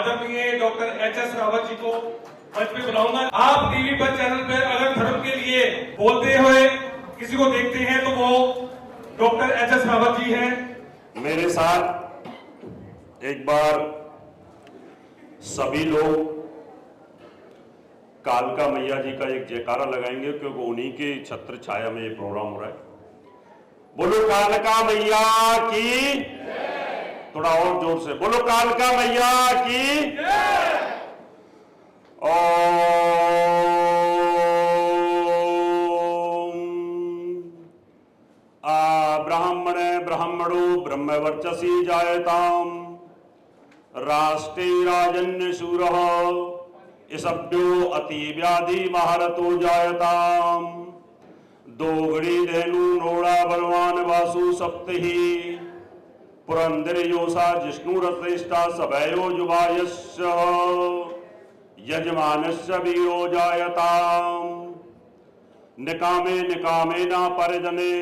आदरणीय doctor HS. Rawat ji को मंच पे बुलाऊंगा। आप टीवी पर चैनल पर अगर धर्म के लिए बोलते हुए किसी को देखते हैं तो वो डॉक्टर एच.एस. रावत जी हैं। मेरे साथ एक बार सभी लोग कालका मैया जी का एक जयकारा लगाएंगे, क्योंकि उन्हीं की छत्र छाया में ये प्रोग्राम हो रहा है। बोलो कालका मैया की, थोड़ा और जोर से बोलो कालका मैया की। ब्राह्मणे ब्राह्मणो ब्रह्मवर्चसी जायताम राष्ट्रे राजन्य शूरः इसभ्यो अति व्याधि महारतो जायताम दोगड़ी धेनु नोड़ा बलवान वासु सप्तहि पुरंदर योषा जिष्णु रश्रेष्ठा सभयो जुवायस्य यजमानस्य वीरो जायताम निकामे निकामे न परजने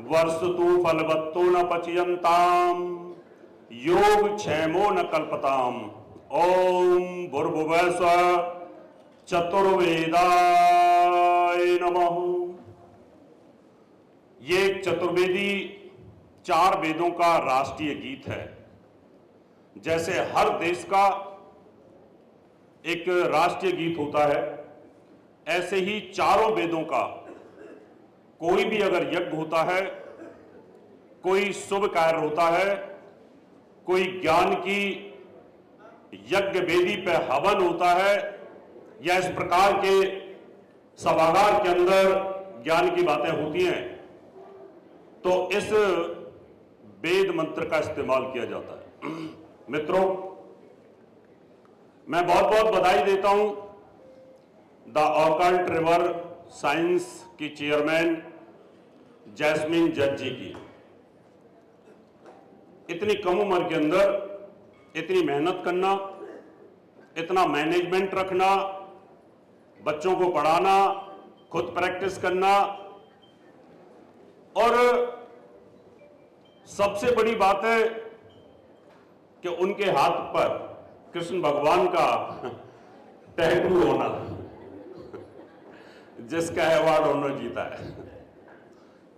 वर्षतु फलवत्तो न पचयन्ताम योग क्षेमो न कल्पताम। ओम भूर्भुवः स्वः चतुर्वेदाय नमः। ये चतुर्वेदी 4 वेदों का राष्ट्रीय गीत है। जैसे हर देश का एक राष्ट्रीय गीत होता है, ऐसे ही चारों वेदों का कोई भी अगर यज्ञ होता है, कोई शुभ कार्य होता है, कोई ज्ञान की यज्ञ वेदी पे हवन होता है, या इस प्रकार के सभागार के अंदर ज्ञान की बातें होती हैं, तो इस वेद मंत्र का इस्तेमाल किया जाता है। मित्रों, मैं बहुत बहुत बधाई देता हूं द ऑकल्ट रिवर साइंस की चेयरमैन जैस्मिन जज जी की। इतनी कम उम्र के अंदर इतनी मेहनत करना, इतना मैनेजमेंट रखना, बच्चों को पढ़ाना, खुद प्रैक्टिस करना, और सबसे बड़ी बात है कि उनके हाथ पर कृष्ण भगवान का टैटू होना, जिसका अवार्ड उन्होंने जीता है,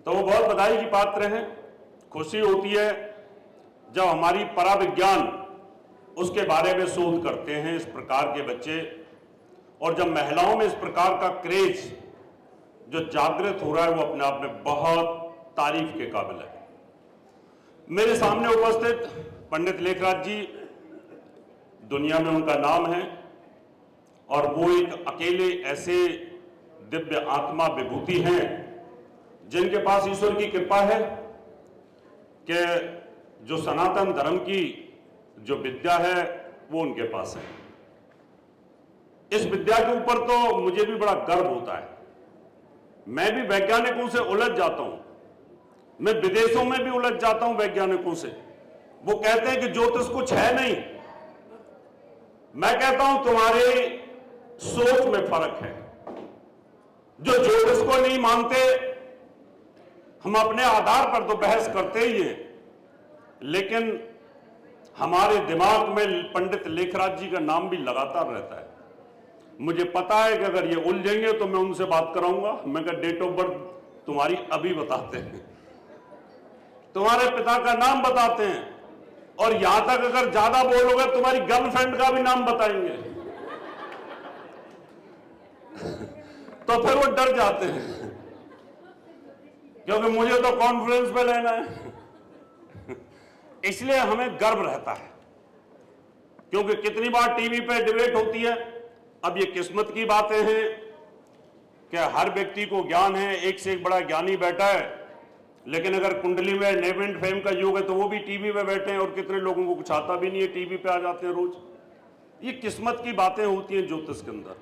तो वो बहुत बधाई की पात्र हैं। खुशी होती है जब हमारी पराविज्ञान उसके बारे में शोध करते हैं इस प्रकार के बच्चे, और जब महिलाओं में इस प्रकार का क्रेज जो जागृत हो रहा है, वो अपने आप में बहुत तारीफ के काबिल है। मेरे सामने उपस्थित पंडित लेखराज जी, दुनिया में उनका नाम है, और वो एक अकेले ऐसे दिव्य आत्मा विभूति हैं जिनके पास ईश्वर की कृपा है कि जो सनातन धर्म की जो विद्या है वो उनके पास है। इस विद्या के ऊपर तो मुझे भी बड़ा गर्व होता है। मैं भी वैज्ञानिकों से उलझ जाता हूं, मैं विदेशों में भी उलझ जाता हूं वैज्ञानिकों से। वो कहते हैं कि ज्योतिष कुछ है नहीं, मैं कहता हूं तुम्हारी सोच में फर्क है। जो ज्योतिष को नहीं मानते, हम अपने आधार पर तो बहस करते ही हैं, लेकिन हमारे दिमाग में पंडित लेखराज जी का नाम भी लगातार रहता है। मुझे पता है कि अगर ये उलझेंगे तो मैं उनसे बात कराऊंगा। मैं कहा डेट ऑफ बर्थ तुम्हारी अभी बताते हैं, तुम्हारे पिता का नाम बताते हैं, और यहां तक अगर ज्यादा बोलोगे तुम्हारी गर्लफ्रेंड का भी नाम बताएंगे। तो फिर वो डर जाते हैं, क्योंकि मुझे तो कॉन्फ्रेंस पे लेना है। इसलिए हमें गर्व रहता है, क्योंकि कितनी बार टीवी पे डिबेट होती है। अब ये किस्मत की बातें हैं कि हर व्यक्ति को ज्ञान है, एक से एक बड़ा ज्ञानी बैठा है, लेकिन अगर कुंडली में नेम एंड फेम का युग है तो वो भी टीवी पे बैठे हैं, और कितने लोगों को कुछ आता भी नहीं है, टीवी पे आ जाते हैं रोज। ये किस्मत की बातें होती हैं ज्योतिष के अंदर।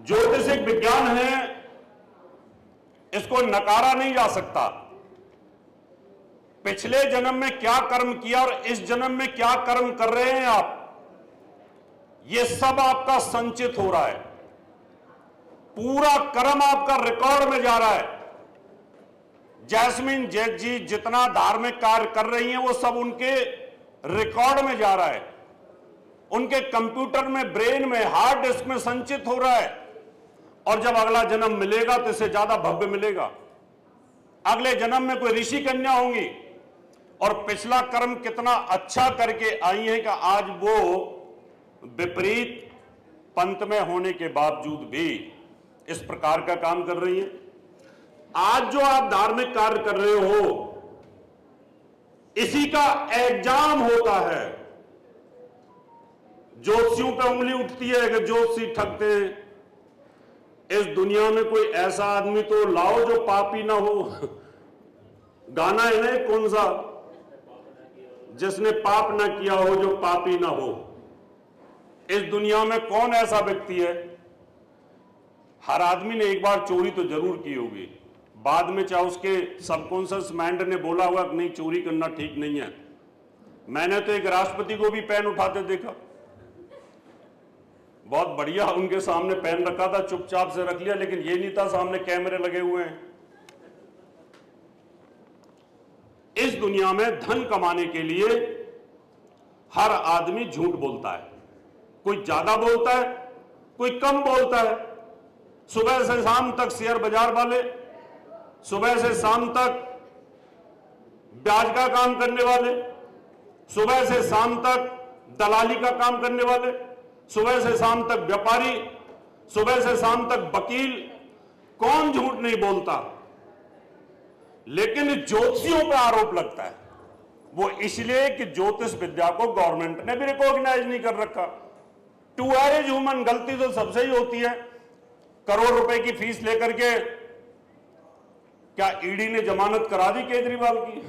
ज्योतिष एक विज्ञान है, इसको नकारा नहीं जा सकता। पिछले जन्म में क्या कर्म किया और इस जन्म में क्या कर्म कर रहे हैं आप, ये सब आपका संचित हो रहा है। पूरा कर्म आपका रिकॉर्ड में जा रहा है। जैस्मिन जैज जी जितना धार्मिक कार्य कर रही हैं वो सब उनके रिकॉर्ड में जा रहा है। उनके कंप्यूटर में, ब्रेन में, हार्ड डिस्क में संचित हो रहा है, और जब अगला जन्म मिलेगा तो इससे ज्यादा भव्य मिलेगा। अगले जन्म में कोई ऋषि कन्या होंगी, और पिछला कर्म कितना अच्छा करके आई है कि आज वो विपरीत पंथ में होने के बावजूद भी इस प्रकार का काम कर रही है। आज जो आप धार्मिक कार्य कर रहे हो, इसी का एग्जाम होता है। ज्योतिषियों पे उंगली उठती है कि ज्योतिषी ठगते हैं। इस दुनिया में कोई ऐसा आदमी तो लाओ जो पापी ना हो। गाना है ना कौन सा, जिसने पाप ना किया हो, जो पापी ना हो। इस दुनिया में कौन ऐसा व्यक्ति है? हर आदमी ने एक बार चोरी तो जरूर की होगी, बाद में चाहे उसके सबकॉन्शियस माइंड ने बोला होगा कि नहीं चोरी करना ठीक नहीं है। मैंने तो एक राष्ट्रपति को भी पेन उठाते देखा, बहुत बढ़िया उनके सामने पेन रखा था, चुपचाप से रख लिया, लेकिन ये नहीं था सामने कैमरे लगे हुए हैं। इस दुनिया में धन कमाने के लिए हर आदमी झूठ बोलता है। कोई ज्यादा बोलता है, कोई कम बोलता है। सुबह से शाम तक शेयर बाजार वाले, सुबह से शाम तक ब्याज का काम करने वाले, सुबह से शाम तक दलाली का काम करने वाले, सुबह से शाम तक व्यापारी, सुबह से शाम तक वकील, कौन झूठ नहीं बोलता? लेकिन ज्योतिषियों पर आरोप लगता है। वो इसलिए कि ज्योतिष विद्या को गवर्नमेंट ने भी रिकॉग्नाइज नहीं कर रखा। टू एवरेज ह्यूमन, गलती तो सबसे ही होती है। करोड़ रुपए की फीस लेकर के क्या ईडी ने जमानत करा दी केजरीवाल की?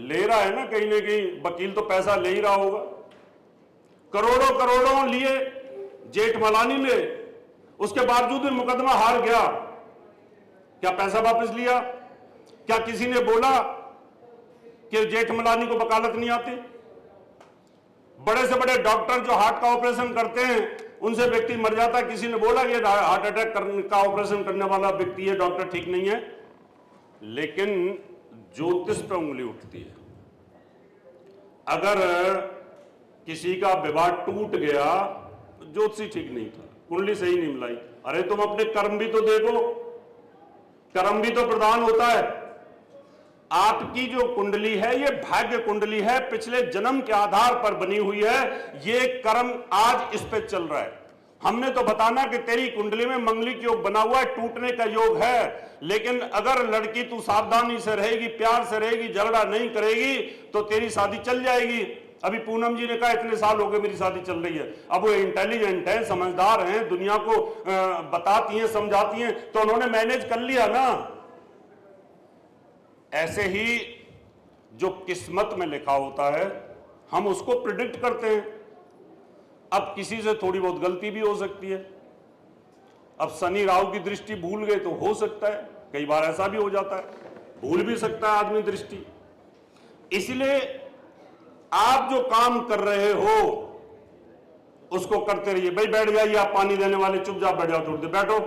ले रहा है ना कहीं, वकील तो पैसा ले ही रहा होगा। करोड़ों करोड़ों लिए जेठमलानी ने, उसके बावजूद भी मुकदमा हार गया। क्या पैसा वापस लिया? क्या किसी ने बोला कि जेठमलानी को वकालत नहीं आती? बड़े से बड़े डॉक्टर जो हार्ट का ऑपरेशन करते हैं, उनसे व्यक्ति मर जाता है, किसी ने बोला कि हार्ट अटैक का ऑपरेशन करने वाला व्यक्ति है, डॉक्टर ठीक नहीं है? लेकिन ज्योतिष पर उंगली उठती है। अगर किसी का विवाह टूट गया तो ज्योतिषी ठीक नहीं था, कुंडली सही नहीं मिलाई। अरे तुम अपने कर्म भी तो देखो, कर्म भी तो प्रधान होता है। आपकी जो कुंडली है ये भाग्य कुंडली है, पिछले जन्म के आधार पर बनी हुई है। ये कर्म आज इस पे चल रहा है। हमने तो बताना कि तेरी कुंडली में मंगलिक योग बना हुआ है, टूटने का योग है। लेकिन अगर लड़की तू सावधानी से रहेगी, प्यार से रहेगी, झगड़ा नहीं करेगी, तो तेरी शादी चल जाएगी। अभी पूनम जी ने कहा इतने साल हो गए मेरी शादी चल रही है। अब वो इंटेलिजेंट है, समझदार हैं, दुनिया को बताती हैं, समझाती हैं, तो उन्होंने मैनेज कर लिया ना। ऐसे ही जो किस्मत में लिखा होता है हम उसको प्रिडिक्ट करते हैं। अब किसी से थोड़ी बहुत गलती भी हो सकती है। अब शनि राहु की दृष्टि भूल गए तो हो सकता है, कई बार ऐसा भी हो जाता है, भूल भी सकता है आदमी दृष्टि। इसलिए आप जो काम कर रहे हो उसको करते रहिए। भाई बैठ जाइए, आप पानी देने वाले चुपचाप बैठ जाओ, थोड़ी देर बैठो।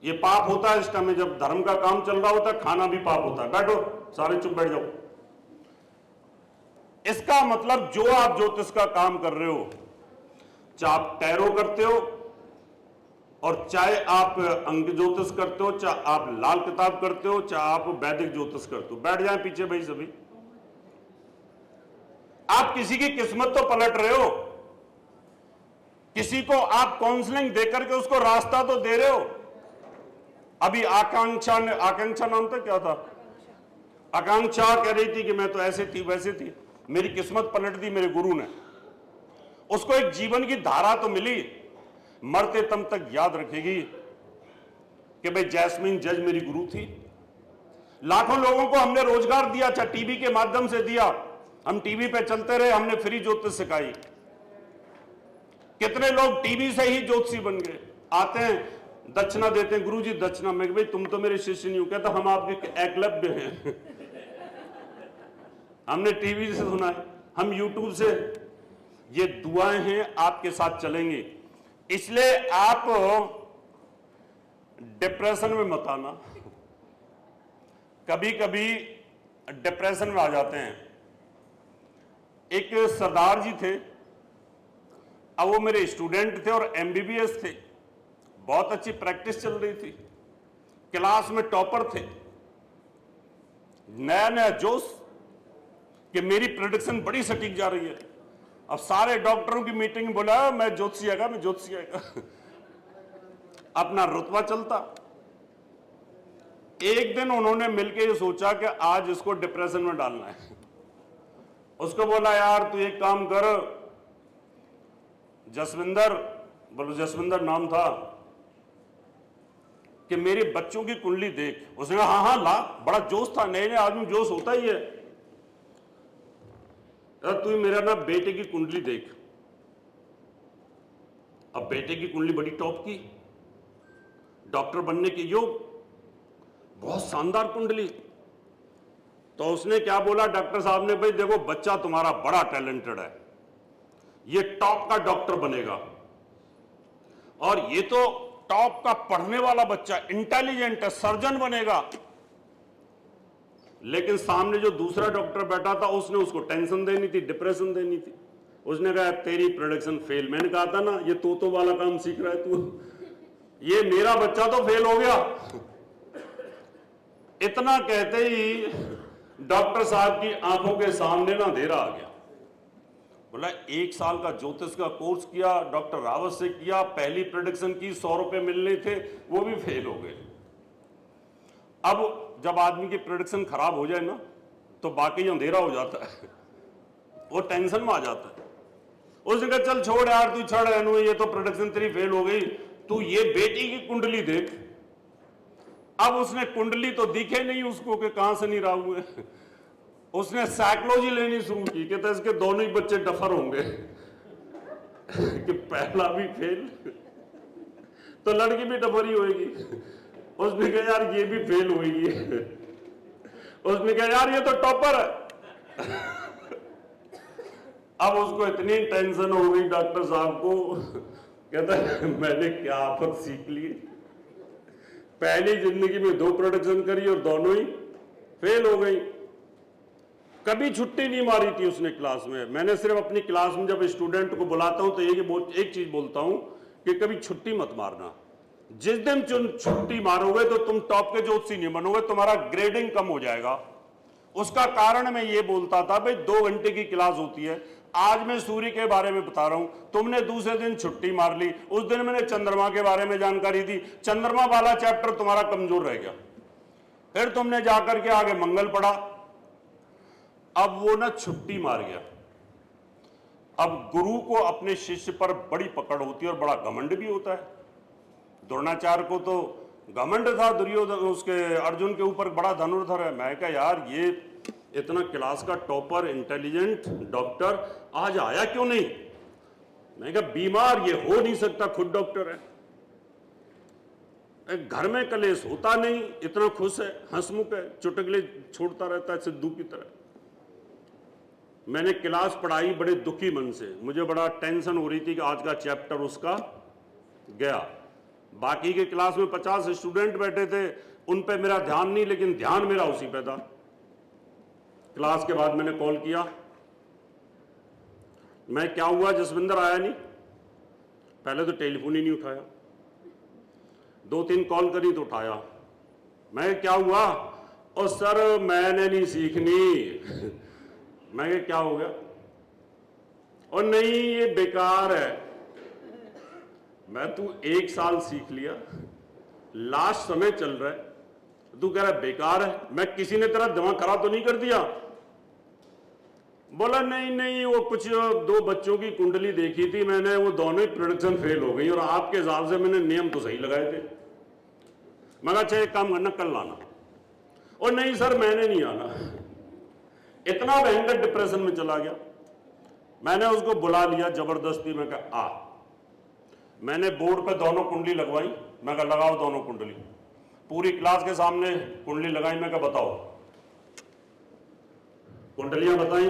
ये पाप होता है इस टाइम में, जब धर्म का काम चल रहा होता है, खाना भी पाप होता है। बैठो सारे, चुप बैठ जाओ। इसका मतलब जो आप ज्योतिष का काम कर रहे हो, चाहे आप टैरो करते हो और चाहे आप अंक ज्योतिष करते हो, चाहे आप लाल किताब करते हो, चाहे आप वैदिक ज्योतिष करते हो, बैठ जाए पीछे भाई सभी। आप किसी की किस्मत तो पलट रहे हो, किसी को आप काउंसलिंग देकर के उसको रास्ता तो दे रहे हो। अभी आकांक्षा नाम था, क्या था, आकांक्षा कह रही थी कि मैं तो ऐसे थी वैसे थी, मेरी किस्मत पलट दी मेरे गुरु ने। उसको एक जीवन की धारा तो मिली, मरते तम तक याद रखेगी कि भाई जैस्मीन जज मेरी गुरु थी। लाखों लोगों को हमने रोजगार दिया, चाहे टीवी के माध्यम से दिया। हम टीवी पे चलते रहे, हमने फ्री ज्योतिष सिखाई। कितने लोग टीवी से ही ज्योतिषी बन गए। आते हैं दक्षिणा देते हैं, गुरुजी दक्षिणा। मैं भाई तुम तो मेरे शिष्य नहीं हो। कहता हम आपके एकलव्य हैं। हमने टीवी से सुना है, हम यूट्यूब से। ये दुआएं हैं, आपके साथ चलेंगी। इसलिए आप डिप्रेशन में मत आना। कभी कभी डिप्रेशन में आ जाते हैं। एक सरदार जी थे, अब वो मेरे स्टूडेंट थे और एमबीबीएस थे, बहुत अच्छी प्रैक्टिस चल रही थी, क्लास में टॉपर थे, नया नया जोश कि मेरी प्रेडिक्शन बड़ी सटीक जा रही है। अब सारे डॉक्टरों की मीटिंग बोला मैं ज्योतिषी आएगा अपना रुतबा चलता। एक दिन उन्होंने मिलकर ये सोचा कि आज इसको डिप्रेशन में डालना है। उसको बोला यार तू एक काम कर, जसविंदर, बोलो जसविंदर नाम था, कि मेरे बच्चों की कुंडली देख। उसने कहा हाँ ला, बड़ा जोश था, नए नए आदमी जोश होता ही है। तू मेरा ना बेटे की कुंडली देख। अब बेटे की कुंडली बड़ी टॉप की, डॉक्टर बनने के योग, बहुत शानदार कुंडली। तो उसने क्या बोला डॉक्टर साहब ने, भाई देखो बच्चा तुम्हारा बड़ा टैलेंटेड है, ये टॉप का डॉक्टर बनेगा, और ये तो टॉप का पढ़ने वाला बच्चा, इंटेलिजेंट है, सर्जन बनेगा। लेकिन सामने जो दूसरा डॉक्टर बैठा था उसने उसको टेंशन देनी थी, डिप्रेशन देनी थी। उसने कहा तेरी प्रोडक्शन फेल। मैंने कहा था ना ये तो वाला काम सीख रहा है तू, ये मेरा बच्चा तो फेल हो गया। इतना कहते ही डॉक्टर साहब की आंखों के सामने ना अंधेरा आ गया। बोला 1 साल का ज्योतिष का कोर्स किया, डॉक्टर रावत से किया, पहली प्रोडक्शन की, 100 रुपए मिलने थे, वो भी फेल हो गए। अब जब आदमी की प्रोडक्शन खराब हो जाए ना तो बाकी अंधेरा हो जाता है, वो टेंशन में आ जाता है। उसने कहा चल छोड़ यार, तू छड़ रहनु, ये तो प्रोडक्शन तेरी फेल हो गई, तू ये बेटी की कुंडली देख। अब उसने कुंडली तो दिखे नहीं उसको कि कहां से नहीं रहा हुए, उसने साइकोलॉजी लेनी शुरू की कि तो इसके दोनों ही बच्चे डफर होंगे कि पहला भी फेल तो लड़की भी डफर ही होगी। उसने कहा यार ये भी फेल होगी। उसने कहा यार ये तो टॉपर है। अब उसको इतनी टेंशन हो गई डॉक्टर साहब को, कहता मैंने क्या आफत सीख ली, पहली जिंदगी में 2 प्रोडक्शन करी और दोनों ही फेल हो गई। कभी छुट्टी नहीं मारी थी उसने क्लास में। मैंने सिर्फ अपनी क्लास में जब स्टूडेंट को बुलाता हूं तो एक चीज बोलता हूं कि कभी छुट्टी मत मारना। जिस दिन छुट्टी मारोगे तो तुम टॉप के ज्योतिषी नहीं बनोगे, तुम्हारा ग्रेडिंग कम हो जाएगा। उसका कारण मैं ये बोलता था भाई 2 घंटे की क्लास होती है, आज मैं सूर्य के बारे में बता रहा हूं, तुमने दूसरे दिन छुट्टी मार ली, उस दिन मैंने चंद्रमा के बारे में जानकारी दी, चंद्रमा वाला चैप्टर तुम्हारा कमजोर रह गया, फिर तुमने जाकर के आगे मंगल पढ़ा, अब वो ना छुट्टी मार गया। अब गुरु को अपने शिष्य पर बड़ी पकड़ होती है और बड़ा घमंड भी होता है। द्रोणाचार्य को तो घमंड था, दुर्योधन उसके अर्जुन के ऊपर बड़ा धनुर्धर है। मैं कहा यार ये इतना क्लास का टॉपर इंटेलिजेंट डॉक्टर आज आया क्यों नहीं। मैं कहा बीमार ये हो नहीं सकता, खुद डॉक्टर है, घर में कलेश होता नहीं, इतना खुश है, हंसमुख है, चुटकुले छोड़ता रहता है सिद्धू की तरह। मैंने क्लास पढ़ाई बड़े दुखी मन से, मुझे बड़ा टेंशन हो रही थी कि आज का चैप्टर उसका गया। बाकी के क्लास में 50 स्टूडेंट बैठे थे, उन पे मेरा ध्यान नहीं, लेकिन ध्यान मेरा उसी पे था। क्लास के बाद मैंने कॉल किया, मैं क्या हुआ जसविंदर आया नहीं। पहले तो टेलीफोन ही नहीं उठाया, 2-3 कॉल करी तो उठाया। मैं क्या हुआ, और सर मैंने नहीं सीखनी। मैं क्या हो गया, और नहीं ये बेकार है। मैं तू 1 साल सीख लिया, लास्ट समय चल रहा है, तू कह रहा है बेकार है। मैं किसी ने तेरा दिमाग खराब तो नहीं कर दिया। बोला नहीं नहीं, वो कुछ 2 बच्चों की कुंडली देखी थी मैंने, वो दोनों ही प्रोडक्शन फेल हो गई और आपके हिसाब से मैंने नियम तो सही लगाए थे। मैं कहा अच्छा एक काम करना, कल लाना। और नहीं सर मैंने नहीं आना। इतना भयंकर डिप्रेशन में चला गया। मैंने उसको बुला लिया जबरदस्ती, मैं कहा आ। मैंने बोर्ड पे दोनों कुंडली लगवाई, मैं कहा लगाओ दोनों कुंडली। पूरी क्लास के सामने कुंडली लगाई, मैं कहा बताओ। कुंडलियां बताई,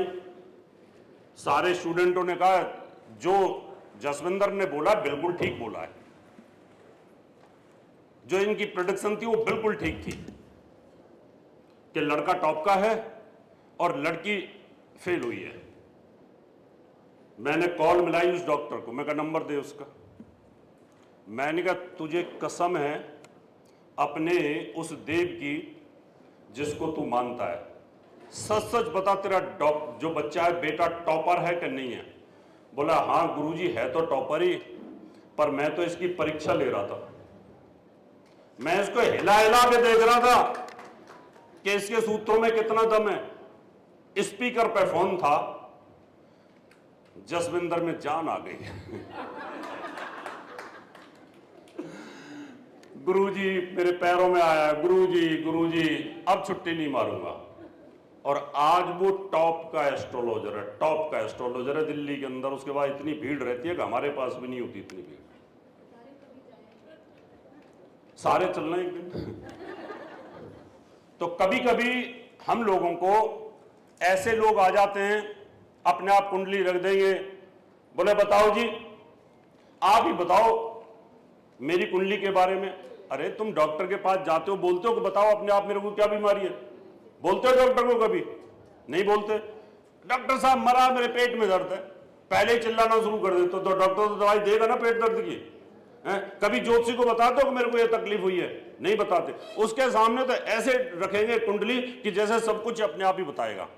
सारे स्टूडेंटों ने कहा जो जसविंदर ने बोला बिल्कुल ठीक बोला है, जो इनकी प्रेडिक्शन थी वो बिल्कुल ठीक थी कि लड़का टॉप का है और लड़की फेल हुई है। मैंने कॉल मिलाई उस डॉक्टर को, मैं कहा नंबर दे उसका। मैंने कहा तुझे कसम है अपने उस देव की जिसको तू मानता है, सच सच बता तेरा जो बच्चा है बेटा टॉपर है कि नहीं है? बोला हाँ गुरुजी है तो टॉपर ही, पर मैं तो इसकी परीक्षा ले रहा था, मैं इसको हिला हिला के देख रहा था कि इसके सूत्रों में कितना दम है। स्पीकर पे फोन था, जसविंदर में जान आ गई। गुरुजी मेरे पैरों में आया, गुरुजी गुरुजी अब छुट्टी नहीं मारूंगा। और आज वो टॉप का एस्ट्रोलॉजर है, टॉप का एस्ट्रोलॉजर है दिल्ली के अंदर। उसके बाद इतनी भीड़ रहती है कि हमारे पास भी नहीं होती इतनी भीड़। सारे चल रहे हैं एक दिन। तो कभी कभी हम लोगों को ऐसे लोग आ जाते हैं, अपने आप कुंडली रख देंगे, बोले बताओ जी आप ही बताओ मेरी कुंडली के बारे में। अरे तुम डॉक्टर के पास जाते हो, बोलते हो कि बताओ अपने आप मेरे को क्या बीमारी है? बोलते हो डॉक्टर को? कभी नहीं बोलते। डॉक्टर साहब मरा, मेरे पेट में दर्द है, पहले ही चिल्लाना शुरू कर देते तो डॉक्टर तो दवाई देगा ना पेट दर्द की। कभी ज्योतिषी को बताते हो कि मेरे को ये तकलीफ हुई है? नहीं बताते। उसके सामने तो ऐसे रखेंगे कुंडली कि जैसे सब कुछ अपने आप ही बताएगा।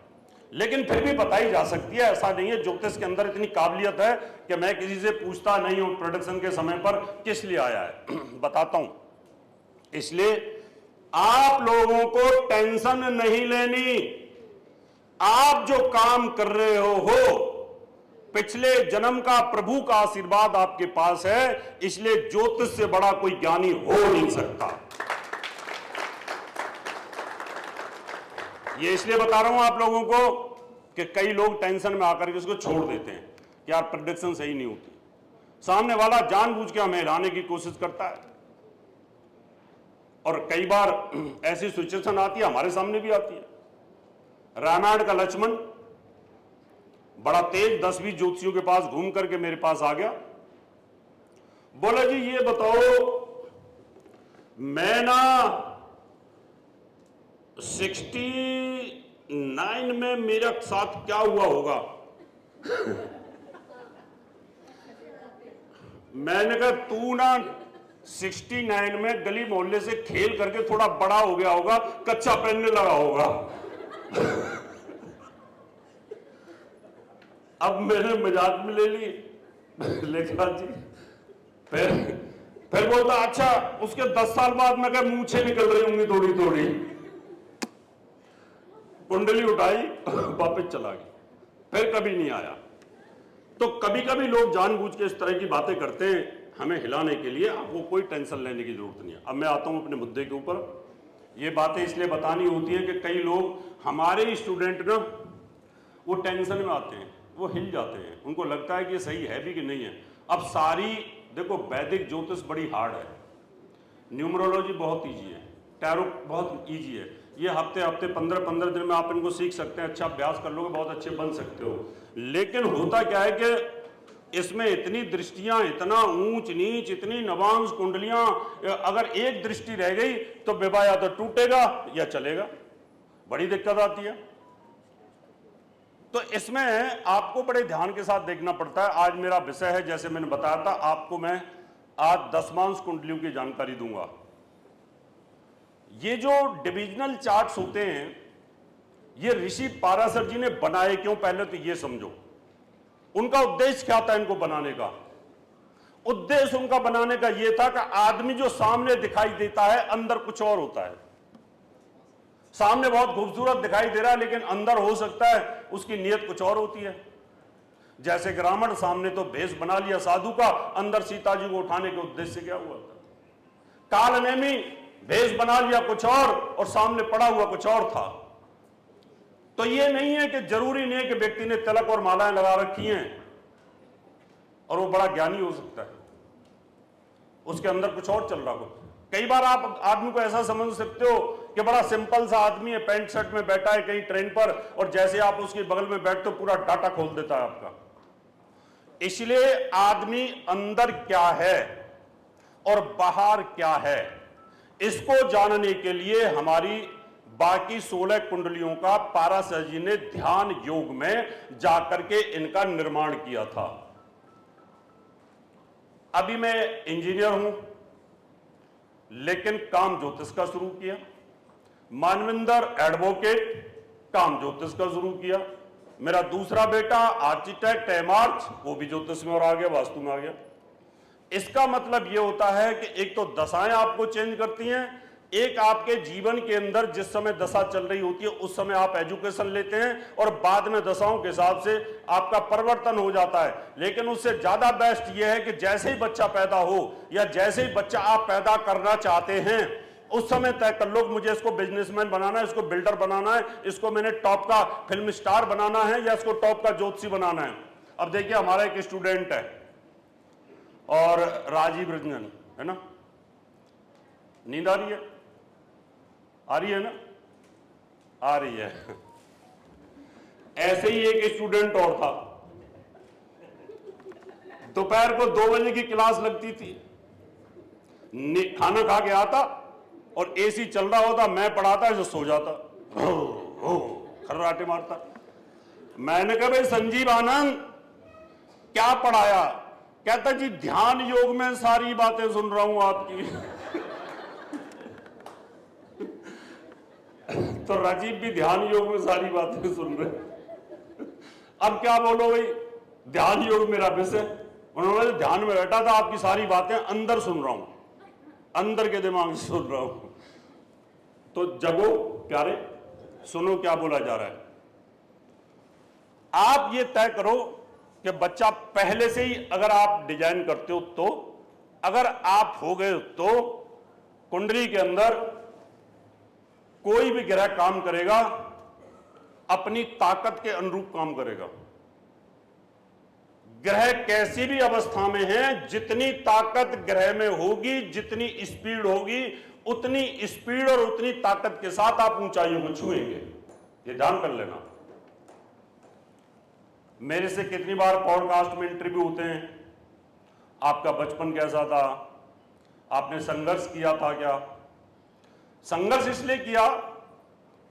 लेकिन फिर भी बताई जा सकती है, ऐसा नहीं है। ज्योतिष के अंदर इतनी काबिलियत है कि मैं किसी से पूछता नहीं हूं प्रोडक्शन के समय पर किस लिए आया है। बताता हूं। इसलिए आप लोगों को टेंशन नहीं लेनी। आप जो काम कर रहे हो पिछले जन्म का प्रभु का आशीर्वाद आपके पास है, इसलिए ज्योतिष से बड़ा कोई ज्ञानी हो नहीं सकता। ये इसलिए बता रहा हूं आप लोगों को कि कई लोग टेंशन में आकर के उसको छोड़ देते हैं कि यार प्रेडिक्शन सही नहीं होती। सामने वाला जानबूझ के हमें हिलाने की कोशिश करता है, और कई बार ऐसी सिचुएशन आती है, हमारे सामने भी आती है। रामायण का लक्ष्मण बड़ा तेज 10-20 ज्योतिषियों के पास घूम करके मेरे पास आ गया। बोला जी ये बताओ मैं ना 69 में मेरा साथ क्या हुआ होगा? मैंने कहा तू ना 69 में गली मोहल्ले से खेल करके थोड़ा बड़ा हो गया होगा, कच्चा पहनने लगा होगा। अब मैंने मजाक में ले ली, लेकिन जी फिर बोलता अच्छा उसके 10 साल बाद मैं कहा मूछें निकल रही होंगी थोड़ी थोड़ी। कुंडली उठाई वापस चला गया, फिर कभी नहीं आया। तो कभी कभी लोग जानबूझ के इस तरह की बातें करते हैं हमें हिलाने के लिए। आपको कोई टेंशन लेने की जरूरत नहीं है। अब मैं आता हूं अपने मुद्दे के ऊपर। ये बातें इसलिए बतानी होती है कि कई लोग हमारे स्टूडेंट ना वो टेंशन में आते हैं, वो हिल जाते हैं, उनको लगता है कि ये सही है भी कि नहीं है। अब सारी देखो वैदिक ज्योतिष बड़ी हार्ड है, न्यूमरोलॉजी बहुत ईजी है, टैरो बहुत ईजी है। ये हफ्ते हफ्ते 15-15 दिन में आप इनको सीख सकते हैं, अच्छा अभ्यास कर लोगे बहुत अच्छे बन सकते हो। लेकिन होता क्या है कि इसमें इतनी दृष्टियां, इतना ऊंच नीच, इतनी नवांश कुंडलियां, अगर एक दृष्टि रह गई तो विवाह या तो टूटेगा या चलेगा, बड़ी दिक्कत आती है। तो इसमें आपको बड़े ध्यान के साथ देखना पड़ता है। आज मेरा विषय है, जैसे मैंने बताया था आपको, मैं आज दशमांश कुंडलियों की जानकारी दूंगा। ये जो डिविजनल चार्ट्स होते हैं ये ऋषि पाराशर जी ने बनाए क्यों, पहले तो ये समझो। उनका उद्देश्य क्या था इनको बनाने का? उद्देश्य उनका बनाने का यह था कि आदमी जो सामने दिखाई देता है अंदर कुछ और होता है। सामने बहुत खूबसूरत दिखाई दे रहा है लेकिन अंदर हो सकता है उसकी नीयत कुछ और होती है। जैसे कि रावण सामने तो भेष बना लिया साधु का, अंदर सीता जी को उठाने के उद्देश्य से क्या हुआ था। कालनेमी भेष बना लिया कुछ और सामने पड़ा हुआ कुछ और था। तो ये नहीं है कि जरूरी नहीं है कि व्यक्ति ने तिलक और मालाएं लगा रखी हैं और वो बड़ा ज्ञानी हो सकता है, उसके अंदर कुछ और चल रहा हो। कई बार आप आदमी को ऐसा समझ सकते हो कि बड़ा सिंपल सा आदमी है, पैंट शर्ट में बैठा है कहीं ट्रेन पर, और जैसे आप उसके बगल में बैठते हो पूरा डाटा खोल देता है आपका। इसलिए आदमी अंदर क्या है और बाहर क्या है, इसको जानने के लिए हमारी बाकी 16 कुंडलियों का पाराशर जी ने ध्यान योग में जाकर के इनका निर्माण किया था। अभी मैं इंजीनियर हूं, लेकिन काम ज्योतिष का शुरू किया। मानविंदर एडवोकेट, काम ज्योतिष का शुरू किया। मेरा दूसरा बेटा आर्किटेक्ट एमार्च, वो भी ज्योतिष में और आ गया, वास्तु में आ गया। इसका मतलब यह होता है कि एक तो दशाएं आपको चेंज करती हैं, एक आपके जीवन के अंदर जिस समय दशा चल रही होती है उस समय आप एजुकेशन लेते हैं और बाद में दशाओं के हिसाब से आपका परिवर्तन हो जाता है। लेकिन उससे ज्यादा बेस्ट यह है कि जैसे ही बच्चा पैदा हो या जैसे ही बच्चा आप पैदा करना चाहते हैं उस समय तय कर लो, मुझे इसको बिजनेसमैन बनाना है, इसको बिल्डर बनाना है, इसको मैंने टॉप का फिल्म स्टार बनाना है या इसको टॉप का ज्योतिषी बनाना है। अब देखिए हमारा एक स्टूडेंट है और राजीव रंजन है ना, नींद आ रही है? आ रही है ना? आ रही है। ऐसे ही एक स्टूडेंट और था, दोपहर को 2 बजे की क्लास लगती थी, खाना खा के आता और एसी चल रहा होता, मैं पढ़ाता जो सो जाता, खर्राटे मारता। मैंने कहा भाई संजीव आनंद क्या पढ़ाया? कहता जी ध्यान योग में सारी बातें सुन रहा हूं आपकी। तो राजीव भी ध्यान योग में सारी बातें सुन रहे। अब क्या बोलो भाई, ध्यान योग मेरा विषय। उन्होंने ध्यान में बैठा था, आपकी सारी बातें अंदर सुन रहा हूं, अंदर के दिमाग से सुन रहा हूं। तो जगो प्यारे, सुनो क्या बोला जा रहा है। आप ये तय करो कि बच्चा पहले से ही अगर आप डिजाइन करते हो तो, अगर आप हो गए तो कुंडली के अंदर कोई भी ग्रह काम करेगा अपनी ताकत के अनुरूप काम करेगा। ग्रह कैसी भी अवस्था में है, जितनी ताकत ग्रह में होगी, जितनी स्पीड होगी, उतनी स्पीड और उतनी ताकत के साथ आप ऊंचाइयों को छुएंगे। ये ध्यान कर लेना। मेरे से कितनी बार पॉडकास्ट में इंटरव्यू होते हैं, आपका बचपन कैसा था, आपने संघर्ष किया था क्या? संघर्ष इसलिए किया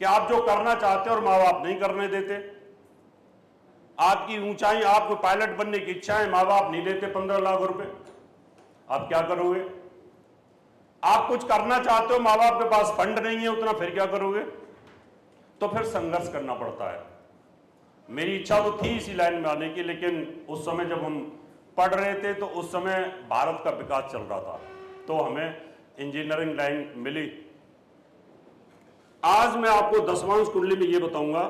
कि आप जो करना चाहते और माँ बाप नहीं करने देते। आपकी ऊंचाई, आपको पायलट बनने की इच्छा है, माँ बाप नहीं देते 15 लाख रुपए, आप क्या करोगे? आप कुछ करना चाहते हो, माँ बाप के पास फंड नहीं है उतना, फिर क्या करोगे? तो फिर संघर्ष करना पड़ता है। मेरी इच्छा तो थी इसी लाइन में आने की, लेकिन उस समय जब हम पढ़ रहे थे तो उस समय भारत का विकास चल रहा था, तो हमें इंजीनियरिंग लाइन मिली। आज मैं आपको दशमांश कुंडली में यह बताऊंगा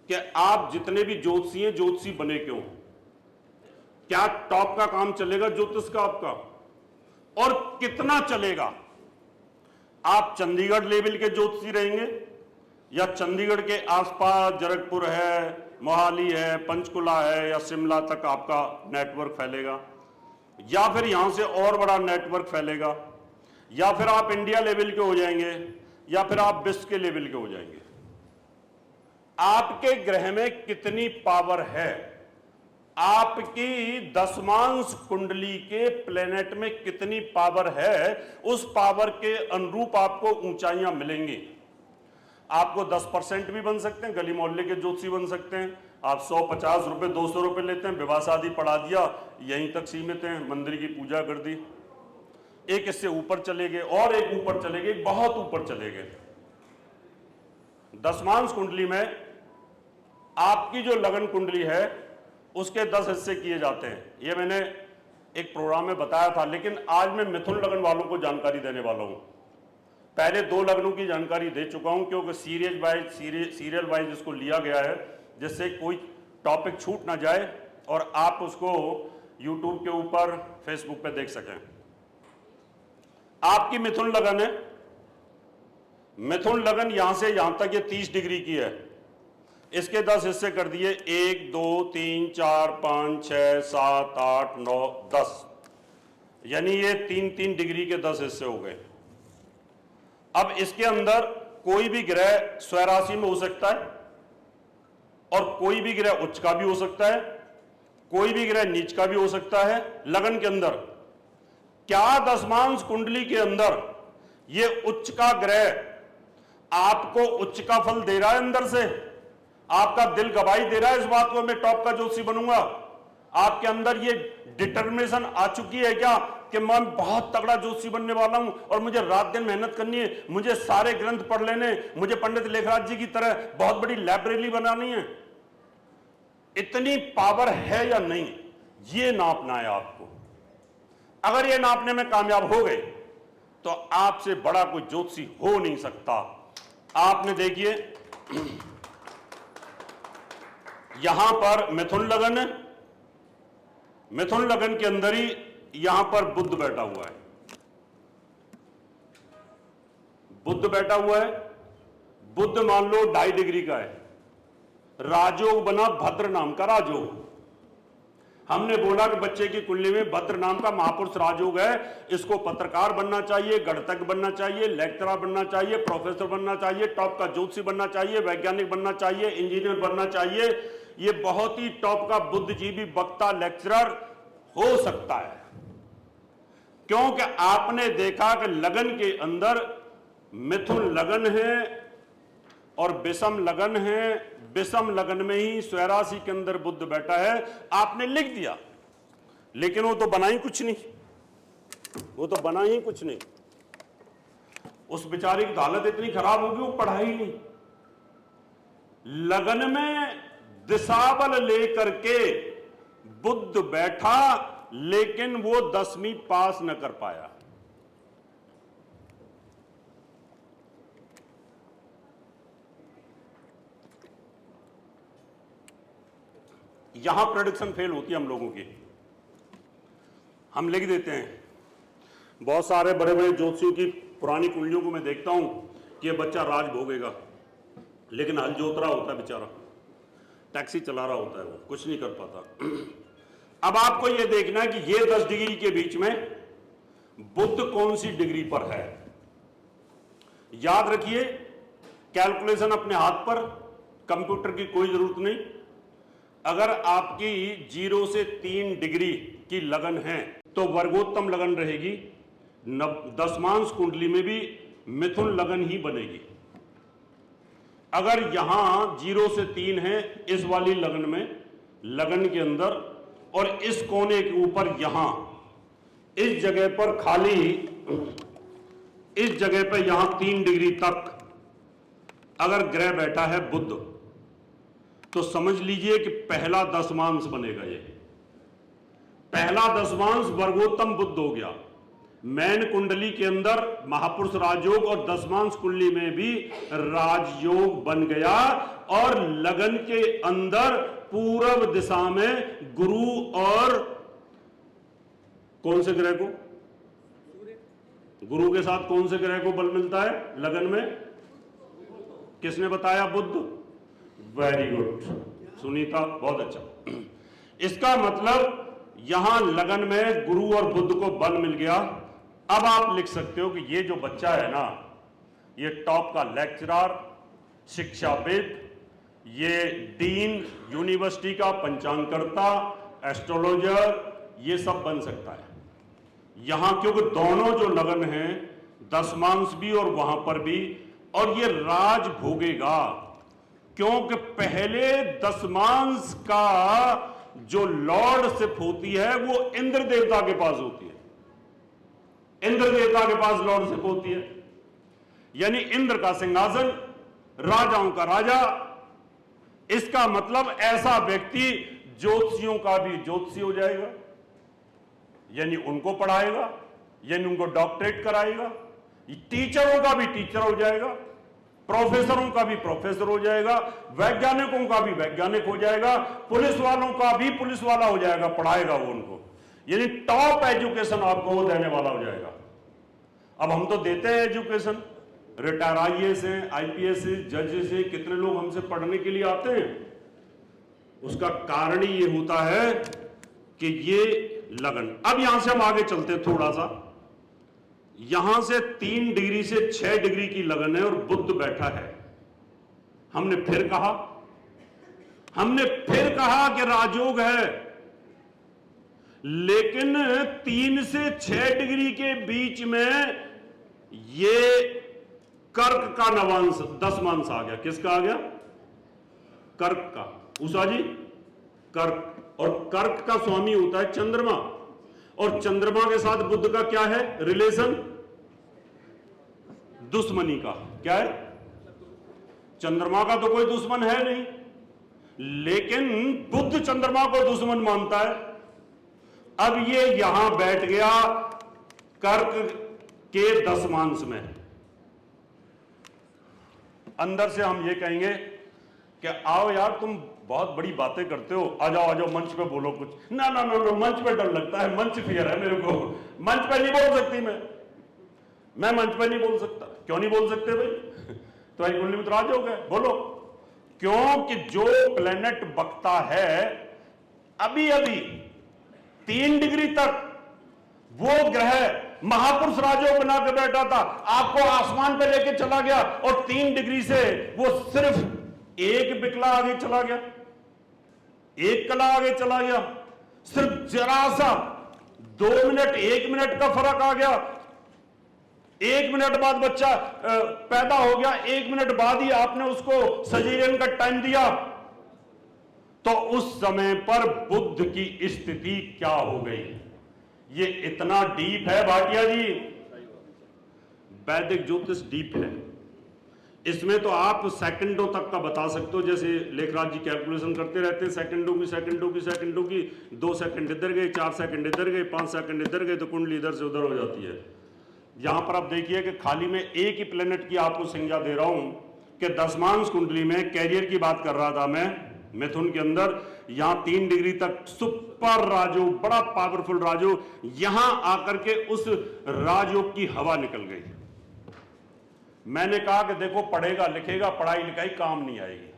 कि आप जितने भी ज्योतिषी हैं, ज्योतिषी बने क्यों? क्या टॉप का काम चलेगा ज्योतिष का आपका, और कितना चलेगा? आप चंडीगढ़ लेवल के ज्योतिषी रहेंगे या चंडीगढ़ के आसपास जरकपुर है, मोहाली है, पंचकुला है या शिमला तक आपका नेटवर्क फैलेगा, या फिर यहां से और बड़ा नेटवर्क फैलेगा, या फिर आप इंडिया लेवल के हो जाएंगे, या फिर आप विश्व के लेवल के हो जाएंगे। आपके ग्रह में कितनी पावर है, आपकी दशमांश कुंडली के प्लेनेट में कितनी पावर है, उस पावर के अनुरूप आपको ऊंचाइयां मिलेंगी। आपको 10% भी बन सकते हैं, गली मोहल्ले के ज्योतिषी बन सकते हैं। आप 150 रुपए 200 रुपए लेते हैं, विवाह शादी पढ़ा दिया, यहीं तक सीमित हैं, मंदिर की पूजा कर दी। एक इससे ऊपर चले गए और एक ऊपर चले गए, बहुत ऊपर चले गए। दशमांश कुंडली में आपकी जो लगन कुंडली है उसके 10 हिस्से किए जाते हैं। ये मैंने एक प्रोग्राम में बताया था, लेकिन आज मैं मिथुन लगन वालों को जानकारी देने वाला हूं। पहले 2 लगनों की जानकारी दे चुका हूं, क्योंकि सीरियल वाइज इसको लिया गया है, जिससे कोई टॉपिक छूट ना जाए और आप उसको यूट्यूब के ऊपर, फेसबुक पे देख सकें। आपकी मिथुन लगन है। मिथुन लगन यहां से यहां तक ये 30 डिग्री की है। इसके 10 हिस्से कर दिए, 1 2 3 4 5 6 7 8 9 10, यानी ये 3-3 डिग्री के 10 हिस्से हो गए। अब इसके अंदर कोई भी ग्रह स्वराशि में हो सकता है और कोई भी ग्रह उच्च का भी हो सकता है, कोई भी ग्रह नीच का भी हो सकता है। लगन के अंदर क्या दशमांश कुंडली के अंदर ये उच्च का ग्रह आपको उच्च का फल दे रहा है अंदर से, आपका दिल गवाही दे रहा है इस बात को मैं टॉप का ज्योतिषी बनूंगा। आपके अंदर ये डिटर्मिनेशन आ चुकी है क्या कि मैं बहुत तगड़ा ज्योतिषी बनने वाला हूं और मुझे रात दिन मेहनत करनी है, मुझे सारे ग्रंथ पढ़ लेने, मुझे पंडित लेखराज जी की तरह बहुत बड़ी लाइब्रेरी बनानी है। इतनी पावर है या नहीं, ये नापना है आपको। अगर ये नापने में कामयाब हो गए तो आपसे बड़ा कोई ज्योतिषी हो नहीं सकता। आपने देखिए यहां पर मिथुन लगन है, मिथुन लगन के अंदर ही यहां पर बुध बैठा हुआ है, बुध बैठा हुआ है। बुध मान लो 2.5 डिग्री का है, राजयोग बना भद्र नाम का राजयोग। हमने बोला कि बच्चे की कुंडली में भद्र नाम का महापुरुष राजयोग है, इसको पत्रकार बनना चाहिए, गणितज्ञ बनना चाहिए, लेक्चरर बनना चाहिए, प्रोफेसर बनना चाहिए, टॉप का ज्योतिषी बनना चाहिए, वैज्ञानिक बनना चाहिए, इंजीनियर बनना चाहिए। ये बहुत ही टॉप का बुद्धिजीवी वक्ता लेक्चरर हो सकता है, क्योंकि आपने देखा कि लगन के अंदर मिथुन लगन है और विषम लगन है। विषम लगन में ही स्वराशि के अंदर बुध बैठा है, आपने लिख दिया, लेकिन वो तो बना ही कुछ नहीं, वो तो बना ही कुछ नहीं। उस बेचारे की हालत इतनी खराब होगी वो पढ़ा ही नहीं। लगन में दिशाबल लेकर के बुध बैठा, लेकिन वो 10वीं पास न कर पाया। यहां प्रेडिक्शन फेल होती है हम लोगों की। हम लिख देते हैं, बहुत सारे बड़े बड़े ज्योतिषियों की पुरानी कुंडलियों को मैं देखता हूं कि ये बच्चा राज भोगेगा, लेकिन हल जोत रहा होता है बेचारा, टैक्सी चला रहा होता है, वो कुछ नहीं कर पाता। अब आपको यह देखना है कि ये 10 डिग्री के बीच में बुध कौन सी डिग्री पर है। याद रखिए, कैलकुलेशन अपने हाथ पर, कंप्यूटर की कोई जरूरत नहीं। अगर आपकी 0 से 3 डिग्री की लगन है तो वर्गोत्तम लगन रहेगी, दशमांश कुंडली में भी मिथुन लगन ही बनेगी। अगर यहां 0 से 3 है इस वाली लगन में, लगन के अंदर, और इस कोने के ऊपर यहां इस जगह पर खाली, इस जगह पर यहां 3 डिग्री तक अगर ग्रह बैठा है बुध, तो समझ लीजिए कि पहला दशमांश बनेगा। ये पहला दशमांश वर्गोत्तम बुध हो गया। मैन कुंडली के अंदर महापुरुष राजयोग और दशमांश कुंडली में भी राजयोग बन गया, और लगन के अंदर पूर्व दिशा में गुरु और कौन से ग्रह को, गुरु के साथ कौन से ग्रह को बल मिलता है लगन में, किसने बताया? बुध। वेरी गुड सुनीता, बहुत अच्छा। इसका मतलब यहां लगन में गुरु और बुध को बल मिल गया। अब आप लिख सकते हो कि ये जो बच्चा है ना, ये टॉप का लेक्चरर, शिक्षाविद, ये डीन यूनिवर्सिटी का पंचांगकर्ता, एस्ट्रोलॉजर, ये सब बन सकता है यहां, क्योंकि दोनों जो लगन हैं, दशमांश भी और वहां पर भी, और ये राज भोगेगा, क्योंकि पहले दशमांश का जो लॉर्डशिप होती है वो इंद्र देवता के पास होती है। इंद्र देवता के पास लॉर्डशिप होती है, यानी इंद्र का सिंहासन, राजाओं का राजा। इसका मतलब ऐसा व्यक्ति ज्योतिषियों का भी ज्योतिषी हो जाएगा, यानी उनको पढ़ाएगा, यानी उनको डॉक्टरेट कराएगा, टीचरों का भी टीचर हो जाएगा, प्रोफेसरों का भी प्रोफेसर हो जाएगा, वैज्ञानिकों का भी वैज्ञानिक हो जाएगा, पुलिस वालों का भी पुलिस वाला हो जाएगा, पढ़ाएगा वो उनको, यानी टॉप एजुकेशन आपको वो देने वाला हो जाएगा। अब हम तो देते हैं एजुकेशन, रिटायर आईएएस हैं, आईपीएस हैं, जजेस हैं, कितने लोग हमसे पढ़ने के लिए आते हैं। उसका कारण ही ये होता है कि ये लगन। अब यहां से हम आगे चलते हैं थोड़ा सा। यहां से 3 डिग्री से 6 डिग्री की लगन है और बुध बैठा है। हमने फिर कहा कि राजयोग है, लेकिन 3 से 6 डिग्री के बीच में ये कर्क का नवांश दसमांश आ गया। किसका आ गया? कर्क का। उषा जी, कर्क। और कर्क का स्वामी होता है चंद्रमा, और चंद्रमा के साथ बुध का क्या है रिलेशन? दुश्मनी का। क्या है? चंद्रमा का तो कोई दुश्मन है नहीं, लेकिन बुध चंद्रमा को दुश्मन मानता है। अब ये यहां बैठ गया कर्क के दसमांश में। अंदर से हम ये कहेंगे कि आओ यार, तुम बहुत बड़ी बातें करते हो, आ जाओ मंच पे बोलो कुछ। ना ना ना ना, मंच पे डर लगता है, मंच फियर है मेरे को, मंच पे नहीं बोल सकती मैं मंच पे नहीं बोल सकता। क्यों नहीं बोल सकते भाई? तुम्हारी कुंडली में तो राज हो गए, बोलो। क्योंकि जो प्लेनेट बकता है अभी अभी 3 डिग्री तक वो ग्रह महापुरुष राजयोग बना के बैठा था, आपको आसमान पे लेके चला गया, और 3 डिग्री से वो सिर्फ एक बिकला आगे चला गया, एक कला आगे चला गया। सिर्फ जरा सा 2 मिनट 1 मिनट का फर्क आ गया। 1 मिनट बाद बच्चा पैदा हो गया, 1 मिनट बाद ही आपने उसको सजीवन का टाइम दिया, तो उस समय पर बुद्ध की स्थिति क्या हो गई? ये इतना डीप है भाटिया जी, वैदिक ज्योतिष डीप है। इसमें तो आप सेकंडों तक का बता सकते हो, जैसे लेखराज जी कैलकुलेशन करते रहते हैं सेकंडों की 2 सेकंड इधर गए, 4 सेकंड इधर गए, 5 सेकंड इधर गए, तो कुंडली इधर से उधर हो जाती है। यहां पर आप देखिए कि खाली मैं एक ही प्लेनेट की आपको संज्ञा दे रहा हूं कि दसमांश कुंडली में कैरियर की बात कर रहा था मैं, मिथुन के अंदर, यहां 3 डिग्री तक सुपर राजयोग, बड़ा पावरफुल राजयोग, यहां आकर के उस राजयोग की हवा निकल गई। मैंने कहा कि देखो, पढ़ेगा लिखेगा, पढ़ाई लिखाई काम नहीं आएगी,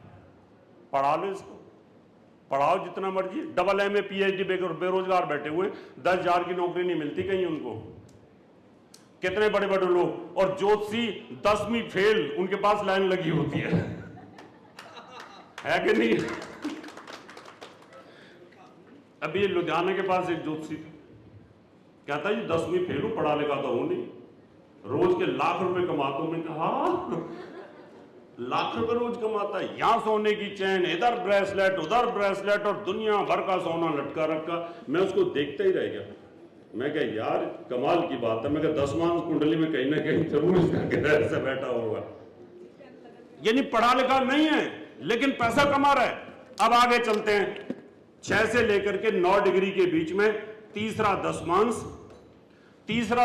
पढ़ा लो इसको, पढ़ाओ जितना मर्जी, डबल MA PhD बेरोजगार बैठे हुए, 10,000 की नौकरी नहीं मिलती कहीं उनको, कितने बड़े बड़े लोग। और ज्योतिषी 10वीं फेल, उनके पास लाइन लगी होती है कि नहीं? अभी ये लुधियाना के पास एक ज्योतिषी कहता है 10वीं फेल हूं, पढ़ा लिखा तो हूं नहीं, रोज के लाख रुपए कमाता हूं। मैंने कहा लाख रुपए रोज कमाता है, यहां सोने की चैन, इधर ब्रेसलेट, उधर ब्रेसलेट, और दुनिया भर का सोना लटका रखा। मैं उसको देखते ही रह गया। मैं कहा यार कमाल की बात है। मैं कहा दसमांश कुंडली में कहीं ना कहीं जरूर इसका ग्रह से बैठा होगा। यानी पढ़ा लिखा नहीं है लेकिन पैसा कमा रहा है। अब आगे चलते हैं, 6 से लेकर के 9 डिग्री के बीच में तीसरा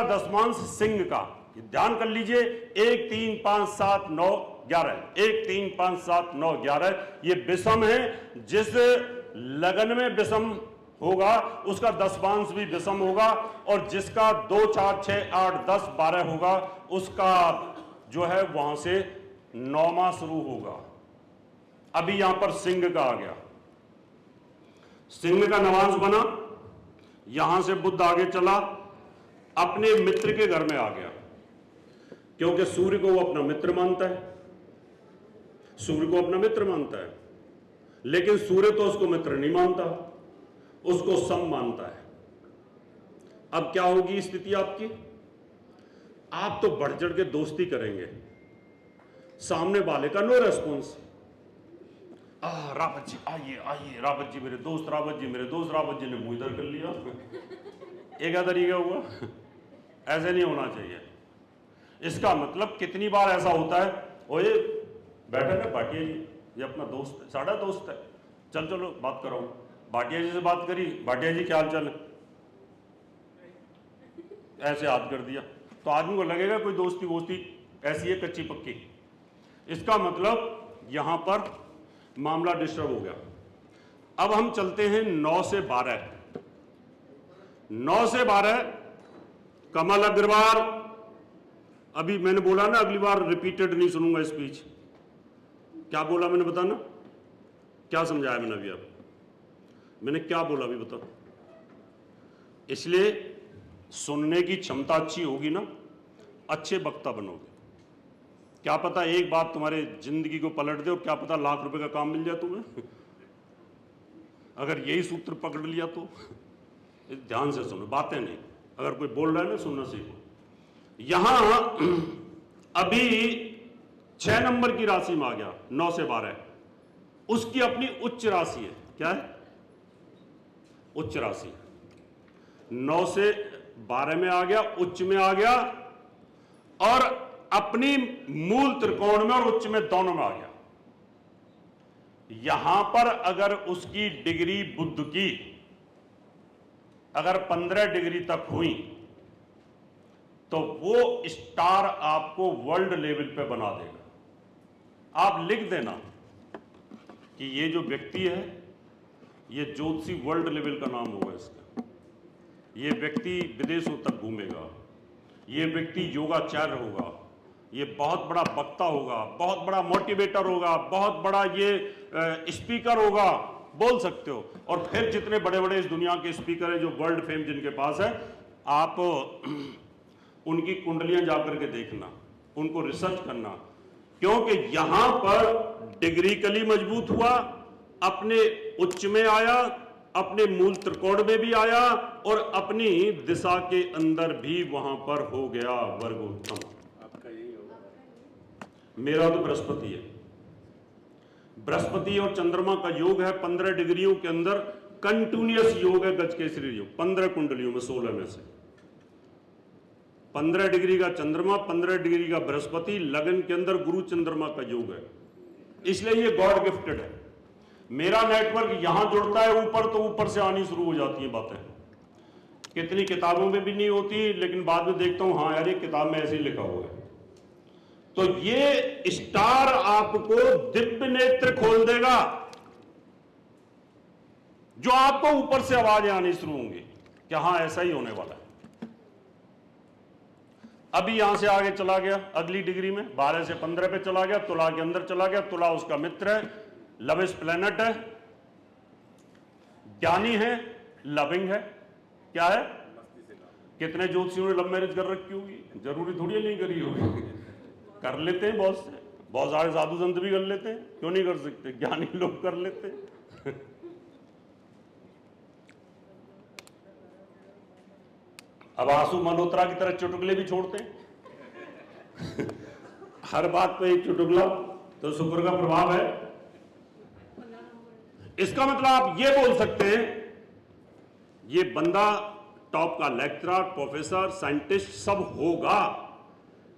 दसमांश सिंह का, ध्यान कर लीजिए, 1 3 5 7 9 11, 1 3 5 7 9 11, ये विषम है। जिस लगन में विषम होगा उसका दसमांश भी विषम होगा, और जिसका 2 4 6 8 10 12 होगा उसका जो है वहां से 9वां शुरू होगा। अभी यहां पर सिंह का आ गया, सिंह का नवांश बना, यहां से बुध आगे चला, अपने मित्र के घर में आ गया, क्योंकि सूर्य को वो अपना मित्र मानता है, सूर्य को अपना मित्र मानता है, लेकिन सूर्य तो उसको मित्र नहीं मानता, उसको सम मानता है। अब क्या होगी स्थिति आपकी? आप तो बढ़ चढ़ के दोस्ती करेंगे, सामने वाले का नो रेस्पॉन्स। रावत जी आइए आइए, रावत जी मेरे दोस्त, रावत जी मेरे दोस्त, रावत जी ने मुंह इधर कर लिया। एक क्या तरीका हुआ? ऐसे नहीं होना चाहिए। इसका मतलब कितनी बार ऐसा होता है, ओए बैठे ना भाटिया जी, ये अपना दोस्त है, साढ़ा दोस्त है, चल चलो बात कराऊं। भाटिया जी से बात करी, भाटिया जी क्या हाल चाल है, ऐसे हाथ कर दिया, तो आदमी को लगेगा कोई दोस्ती वोस्ती ऐसी है कच्ची पक्की। इसका मतलब यहां पर मामला डिस्टर्ब हो गया। अब हम चलते हैं 9 से 12। 9 से 12 कमल अग्रवाल। अभी मैंने बोला ना अगली बार रिपीटेड नहीं सुनूंगा स्पीच। क्या बोला मैंने, बताना क्या समझाया मैंने अभी? आप मैंने क्या बोला अभी बताओ? इसलिए सुनने की क्षमता अच्छी होगी ना, अच्छे वक्ता बनोगे। क्या पता एक बात तुम्हारे जिंदगी को पलट दे, और क्या पता लाख रुपए का काम मिल जाए तुम्हें। अगर यही सूत्र पकड़ लिया तो ध्यान से सुनो, बातें नहीं, अगर कोई बोल रहा है ना सुनना सीखो। यहां अभी 6 नंबर की राशि में आ गया, 9 से 12, उसकी अपनी उच्च राशि है। क्या है? उच्च राशि। 9 से 12 में आ गया, उच्च में आ गया, और अपनी मूल त्रिकोण में और उच्च में दोनों में आ गया। यहां पर अगर उसकी डिग्री बुध की अगर 15 डिग्री तक हुई तो वो स्टार आपको वर्ल्ड लेवल पे बना देगा। आप लिख देना कि ये जो व्यक्ति है ये ज्योतिषी वर्ल्ड लेवल का नाम होगा इसका। ये व्यक्ति विदेशों तक घूमेगा, ये व्यक्ति योगाचार्य होगा, ये बहुत बड़ा वक्ता होगा, बहुत बड़ा मोटिवेटर होगा, बहुत बड़ा ये स्पीकर होगा, बोल सकते हो। और फिर जितने बड़े बड़े इस दुनिया के स्पीकर हैं जो वर्ल्ड फेम जिनके पास है, आप उनकी कुंडलियां जाकर के देखना, उनको रिसर्च करना, क्योंकि यहां पर डिग्रीकली मजबूत हुआ, अपने उच्च में आया, अपने मूल त्रिकोण में भी आया, और अपनी दिशा के अंदर भी वहां पर हो गया वर्गोत्तम। आपका यही होगा। मेरा तो बृहस्पति है। बृहस्पति और चंद्रमा का योग है 15 डिग्रियों के अंदर, कंटिन्यूअस योग है गजकेसरी योग, 15 कुंडलियों में 16 में से 15 डिग्री का चंद्रमा, 15 डिग्री का बृहस्पति, लगन के अंदर गुरु चंद्रमा का योग है, इसलिए ये गॉड गिफ्टेड है। मेरा नेटवर्क यहां जुड़ता है ऊपर, तो ऊपर से आनी शुरू हो जाती है बातें। कितनी किताबों में भी नहीं होती, लेकिन बाद में देखता हूं हाँ यार ये किताब में ऐसे ही लिखा हुआ है। तो ये स्टार आपको दिव्य नेत्र खोल देगा, जो आपको ऊपर से आवाजें आनी शुरू होंगी कि हाँ ऐसा ही होने वाला है। अभी यहां से आगे चला गया अगली डिग्री में, 12 से 15 पे चला गया, तुला के अंदर चला गया। तुला उसका मित्र है, लविश प्लेनेट है, ज्ञानी है, लविंग है। क्या है? कितने ज्योतिषियों ने लव मैरिज कर रखी होगी? जरूरी थोड़ी नहीं करी होगी, कर लेते हैं बहुत से, बहुत सारे साधु संत भी कर लेते हैं, क्यों नहीं कर सकते? ज्ञानी लोग कर लेते हैं। अब आंसू मल्होत्रा की तरह चुटकुले भी छोड़ते हैं। हर बात पे एक चुटकुला, तो शुक्र का प्रभाव है। इसका मतलब आप ये बोल सकते हैं ये बंदा टॉप का लेक्चरर, प्रोफेसर, साइंटिस्ट सब होगा,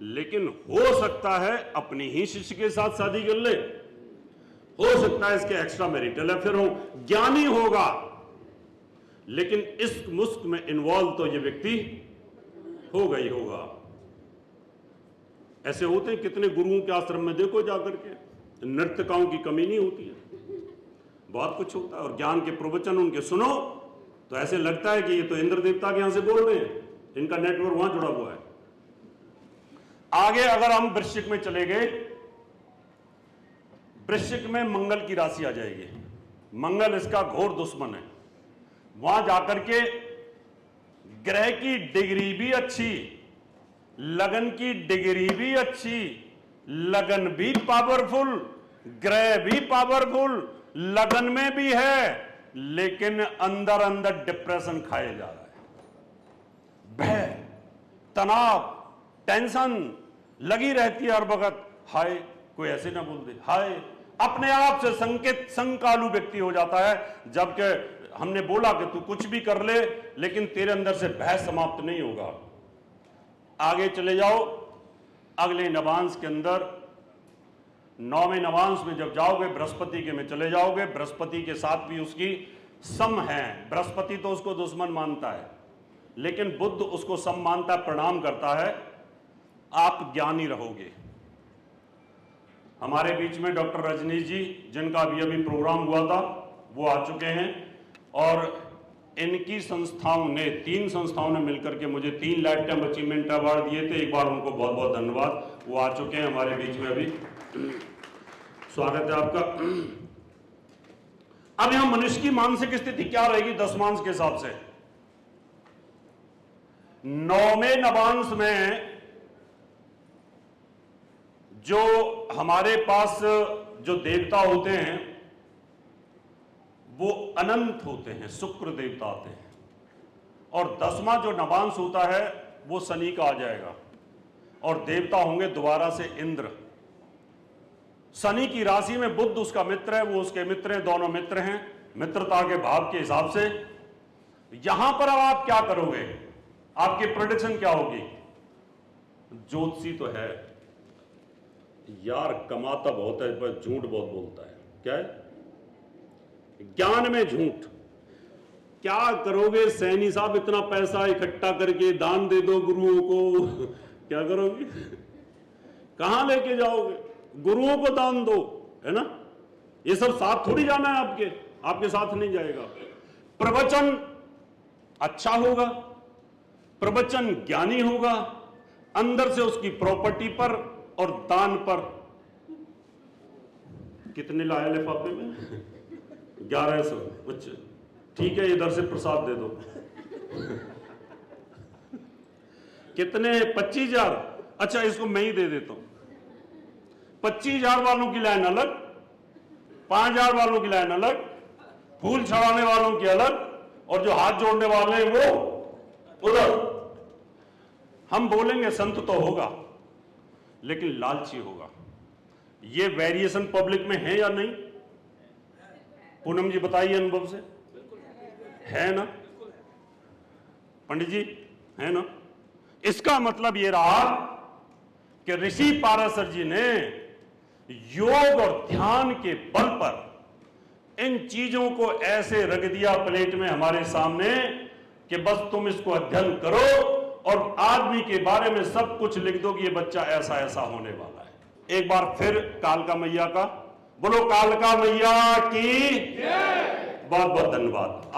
लेकिन हो सकता है अपनी ही शिष्य के साथ शादी कर ले, हो सकता है इसके एक्स्ट्रा मैरिटल अफेयर हो, ज्ञानी होगा, लेकिन इस मुस्क में इन्वॉल्व तो ये व्यक्ति होगा ही होगा। ऐसे होते हैं कितने गुरुओं के आश्रम में, देखो जाकर के, नर्तकाओं की कमी नहीं होती है, बहुत कुछ होता है। और ज्ञान के प्रवचन उनके सुनो तो ऐसे लगता है कि ये तो इंद्र देवता के यहां से बोल रहे हैं, इनका नेटवर्क वहां जुड़ा हुआ है। आगे अगर हम वृश्चिक में चले गए, वृश्चिक में मंगल की राशि आ जाएगी। मंगल इसका घोर दुश्मन है। वहां जाकर के ग्रह की डिग्री भी अच्छी, लगन की डिग्री भी अच्छी, लगन भी पावरफुल, ग्रह भी पावरफुल, लगन में भी है, लेकिन अंदर अंदर डिप्रेशन खाए जा रहा है। भय, तनाव, टेंशन लगी रहती है हर वक्त। हाय, कोई ऐसे ना बोल दे, हाय, अपने आप से संकेत संकालू व्यक्ति हो जाता है। जबकि हमने बोला कि तू कुछ भी कर ले, लेकिन तेरे अंदर से भय समाप्त नहीं होगा। आगे चले जाओ, अगले नवांश के अंदर, 9वें नवांश में जब जाओगे, बृहस्पति के में चले जाओगे, बृहस्पति के साथ भी उसकी सम है। बृहस्पति तो उसको दुश्मन मानता है, लेकिन बुध उसको सम मानता है, प्रणाम करता है। आप ज्ञानी रहोगे। हमारे बीच में डॉक्टर रजनीश जी, जिनका अभी प्रोग्राम हुआ था, वो आ चुके हैं, और इनकी संस्थाओं ने, 3 संस्थाओं ने मिलकर के मुझे 3 लाइफ टाइम अचीवमेंट अवार्ड दिए थे। एक बार उनको बहुत बहुत धन्यवाद। वो आ चुके हैं हमारे बीच में, अभी स्वागत है आपका। अब यहां मनुष्य की मानसिक स्थिति क्या रहेगी दशमांश के हिसाब से? 9वें नवांश में जो हमारे पास जो देवता होते हैं वो अनंत होते हैं, शुक्र देवता आते हैं, और 10वां जो नवांश होता है वो शनि का आ जाएगा, और देवता होंगे दोबारा से इंद्र। शनि की राशि में बुध उसका मित्र है, वो उसके मित्र हैं, दोनों मित्र हैं मित्रता के भाव के हिसाब से। यहां पर अब आप क्या करोगे, आपकी प्रेडिक्शन क्या होगी? ज्योतिषी तो है यार, कमाता बहुत है पर झूठ बहुत बोलता है। क्या है? ज्ञान में झूठ। क्या करोगे सैनी साहब, इतना पैसा इकट्ठा करके दान दे दो गुरुओं को, क्या करोगे? कहां लेके जाओगे? गुरुओं को दान दो, है ना? ये सब साथ थोड़ी जाना है, आपके साथ नहीं जाएगा। प्रवचन अच्छा होगा, प्रवचन ज्ञानी होगा, अंदर से उसकी प्रॉपर्टी पर और दान पर। कितने लाया लिफाफे में? 1100। अच्छा ठीक है, इधर से प्रसाद दे दो। कितने? 25,000। अच्छा इसको मैं ही दे देता हूं। 25,000 वालों की लाइन अलग, 5,000 वालों की लाइन अलग, फूल चढ़ाने वालों की अलग, और जो हाथ जोड़ने वाले हैं वो उधर। हम बोलेंगे संत तो होगा लेकिन लालची होगा। ये वेरिएशन पब्लिक में है या नहीं? पूनम जी बताइए अनुभव से, है ना? पंडित जी है ना? इसका मतलब ये रहा कि ऋषि पाराशर जी ने योग और ध्यान के बल पर इन चीजों को ऐसे रख दिया प्लेट में हमारे सामने कि बस तुम इसको अध्ययन करो और आदमी के बारे में सब कुछ लिख दो कि ये बच्चा ऐसा ऐसा होने वाला है। एक बार फिर कालका मैया का बोलो, कालका मैया की बहुत बहुत धन्यवाद।